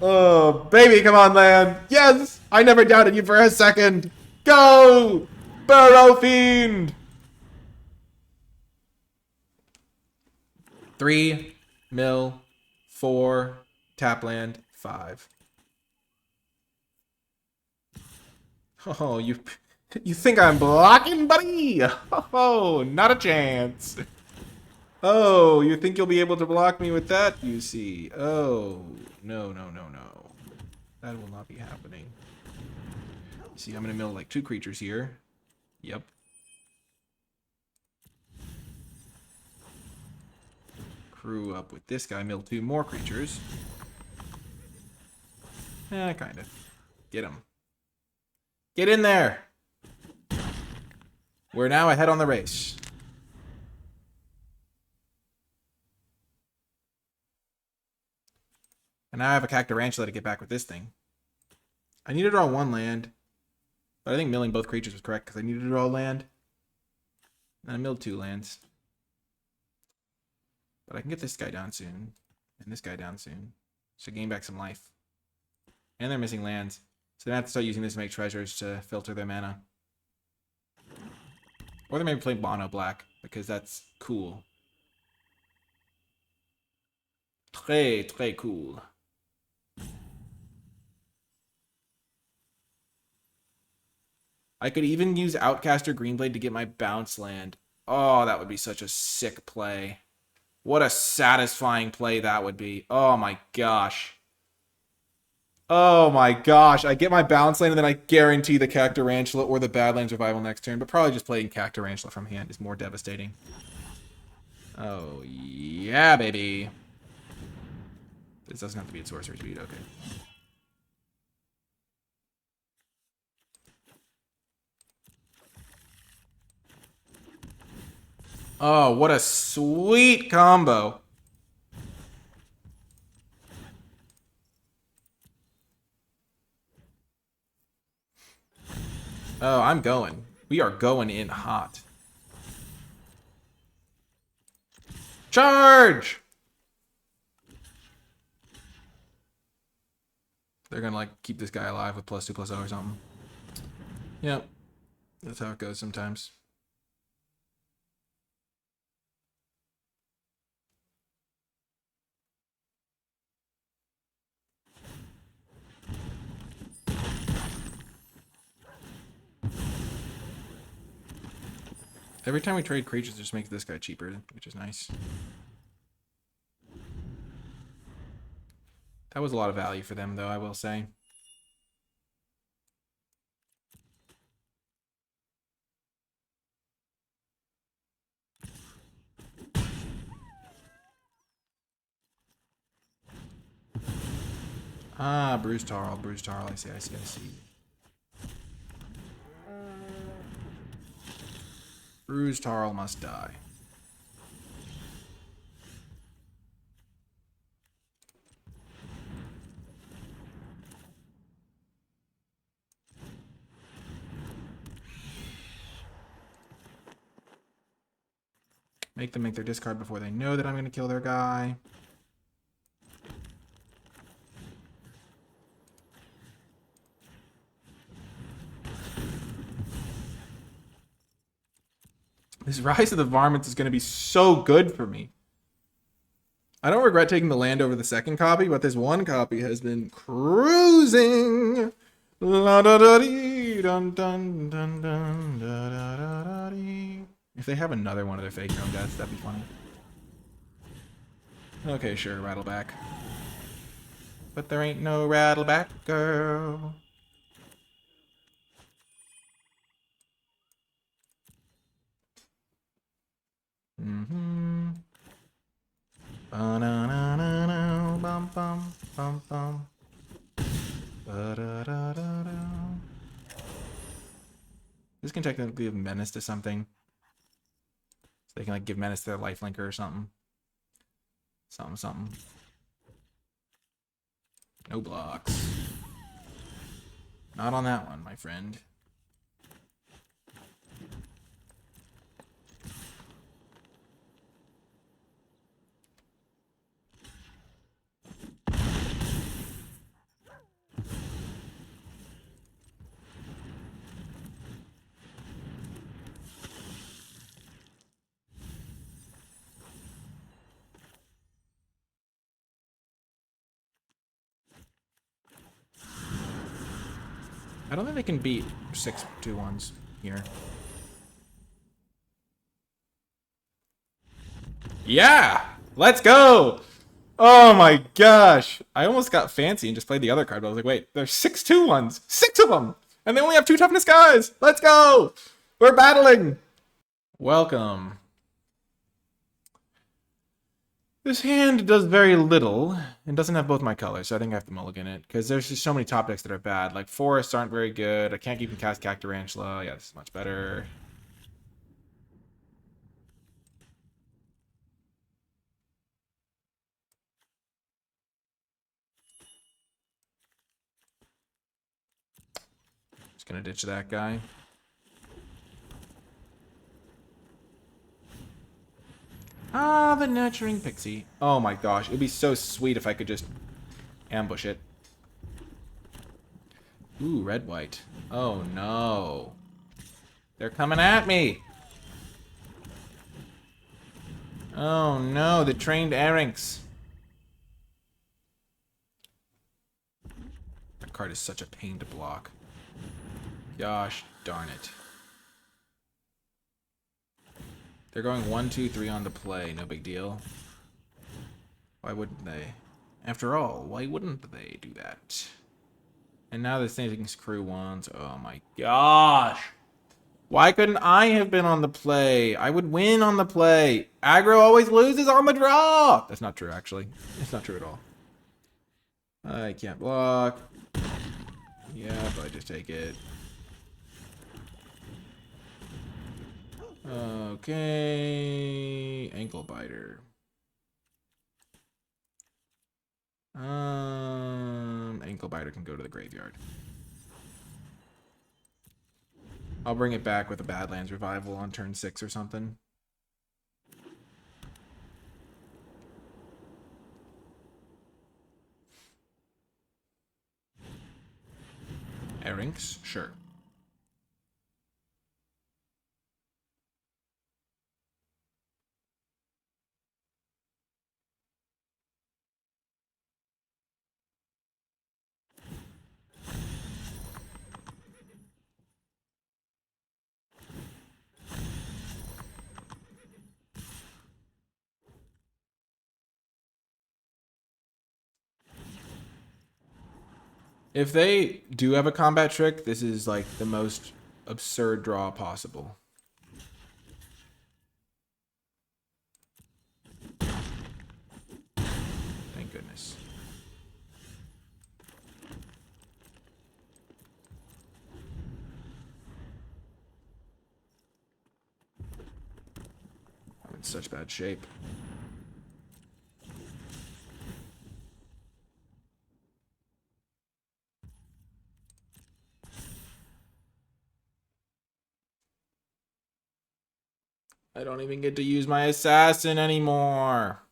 Oh, baby, come on, land. Yes! I never doubted you for a second. Go! Burrow Fiend! 3 mill, 4 tap land, 5. Oh, you think I'm blocking, buddy? Oh, not a chance. Oh, you think you'll be able to block me with that? You see. Oh, no. That will not be happening. See, I'm going to mill like 2 creatures here. Yep. Crew up with this guy, mill 2 more creatures. Kind of. Get him. Get in there! We're now ahead on the race. And now I have a Cactarantula to get back with this thing. I need to draw 1 land. But I think milling both creatures was correct because I needed to draw a land. And I milled 2 lands. But I can get this guy down soon. And this guy down soon. So gain back some life. And they're missing lands. So they have to start using this to make treasures to filter their mana. Or they may play mono black, because that's cool. Très cool. I could even use Outcaster Greenblade to get my bounce land. Oh, that would be such a sick play. What a satisfying play that would be. Oh my gosh. Oh my gosh. I get my bounce land and then I guarantee the Cactarantula or the Badlands Revival next turn. But probably just playing Cactarantula from hand is more devastating. Oh yeah, baby. This doesn't have to be at sorcery speed. Okay. Oh, what a sweet combo. Oh, I'm going. We are going in hot. Charge! They're gonna like keep this guy alive with +2/+0 or something. Yep. That's how it goes sometimes. Every time we trade creatures, it just makes this guy cheaper, which is nice. That was a lot of value for them, though, I will say. Ah, Bruce Tarl, I see. Bruce Tarl must die. Make them make their discard before they know that I'm going to kill their guy. This Rise of the Varmints is going to be so good for me. I don't regret taking the land over the second copy, but this one copy has been cruising. La da da dee, dun dun dun dun da da da da dee. If they have another one of their fake drone deaths, that'd be funny. Okay, sure, Rattleback. But there ain't no Rattleback, girl. Mm-hmm. Ba-na-na-na-na, bum bum bum bum. Ba-da-da-da-da. This can technically give menace to something. So they can like give menace to their lifelinker or something. Something. No blocks. Not on that one, my friend. I don't think they can beat 6/2/1s here. Yeah! Let's go! Oh my gosh! I almost got fancy and just played the other card, but I was like, wait, there's 6/2/1s! 6 of them! And they only have 2 toughness guys! Let's go! We're battling! Welcome. This hand does very little and doesn't have both my colors, so I think I have to mulligan it. Because there's just so many top decks that are bad. Like, forests aren't very good. I can't even cast Cactarantula. Yeah, this is much better. Just gonna ditch that guy. Ah, the Nurturing Pixie. Oh my gosh, it'd be so sweet if I could just ambush it. Ooh, red-white. Oh no. They're coming at me! Oh no, the trained Arinx. That card is such a pain to block. Gosh darn it. They're going 1, 2, 3 on the play. No big deal. Why wouldn't they? After all, why wouldn't they do that? And now they're thinking screw ones. Oh my gosh. Why couldn't I have been on the play? I would win on the play. Aggro always loses on the draw. That's not true, actually. It's not true at all. I can't block. Yeah, but I just take it. Okay. Ankle biter. Ankle biter can go to the graveyard. I'll bring it back with a Badlands Revival on turn 6 or something. Erinx? Sure. If they do have a combat trick, this is like the most absurd draw possible. Thank goodness. I'm in such bad shape. I don't even get to use my assassin anymore.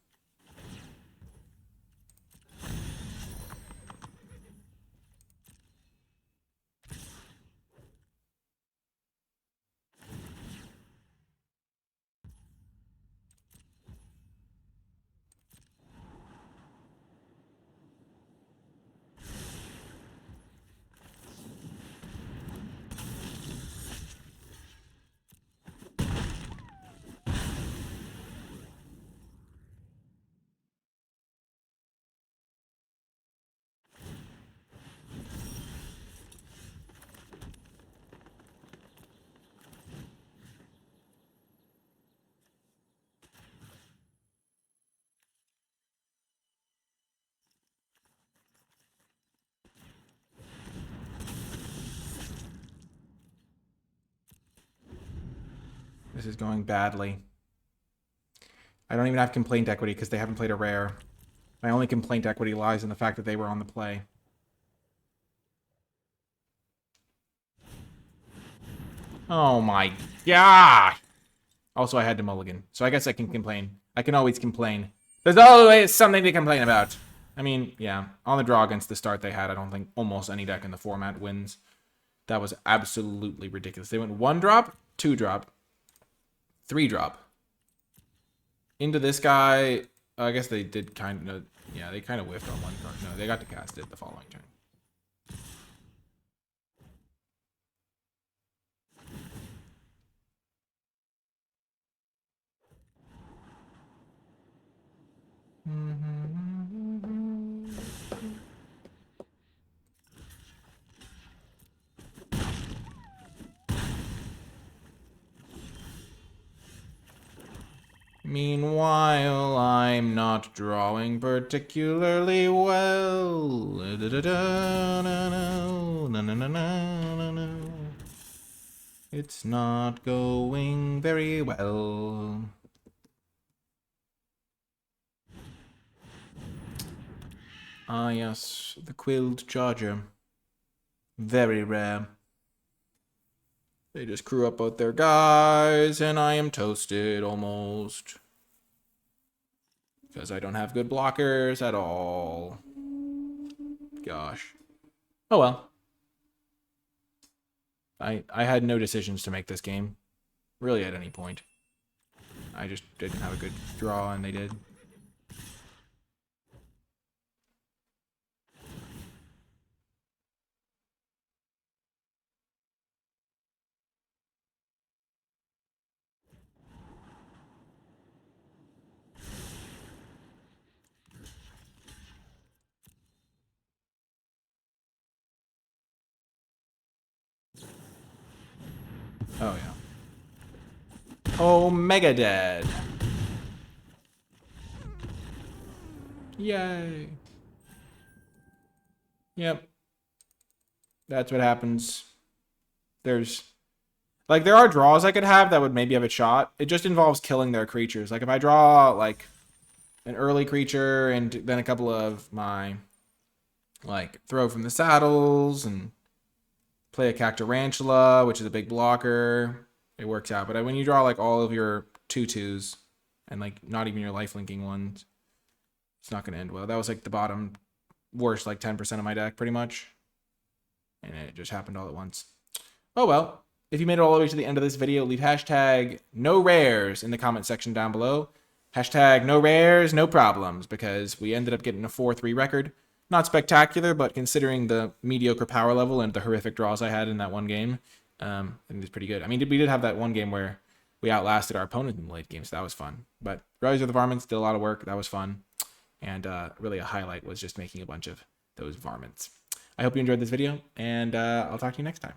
This is going badly. I don't even have complaint equity because they haven't played a rare. My only complaint equity lies in the fact that they were on the play. Oh my god! Also, I had to mulligan, so I guess I can complain. I can always complain. There's always something to complain about. I mean, yeah, on the draw against the start they had, I don't think almost any deck in the format wins. That was absolutely ridiculous. They went 1 drop, 2 drop, 3 drop. Into this guy, I guess they did kind of, yeah, they kind of whiffed on 1 card. No, they got to cast it the following turn. Meanwhile, I'm not drawing particularly well. It's not going very well. Ah, yes, the quilled charger. Very rare. They just crew up both their guys, and I am toasted almost. Because I don't have good blockers at all. Gosh. Oh well. I had no decisions to make this game. Really at any point. I just didn't have a good draw, and they did. Oh, yeah. Omega Dead. Yay. Yep. That's what happens. There's Like, there are draws I could have that would maybe have a shot. It just involves killing their creatures. Like, if I draw, like, an early creature and then a couple of my, like, throw from the saddles and play a Cactarantula, which is a big blocker, it works out. But when you draw, like, all of your 2/2s and, like, not even your life-linking ones, it's not going to end well. That was, like, the bottom worst, like, 10% of my deck, pretty much. And it just happened all at once. Oh, well. If you made it all the way to the end of this video, leave hashtag no rares in the comment section down below. Hashtag no rares, no problems, because we ended up getting a 4-3 record. Not spectacular, but considering the mediocre power level and the horrific draws I had in that one game, I think it's pretty good. I mean, we did have that one game where we outlasted our opponent in the late game, so that was fun. But Rise of the Varmints did a lot of work. That was fun. And really a highlight was just making a bunch of those varmints. I hope you enjoyed this video, and I'll talk to you next time.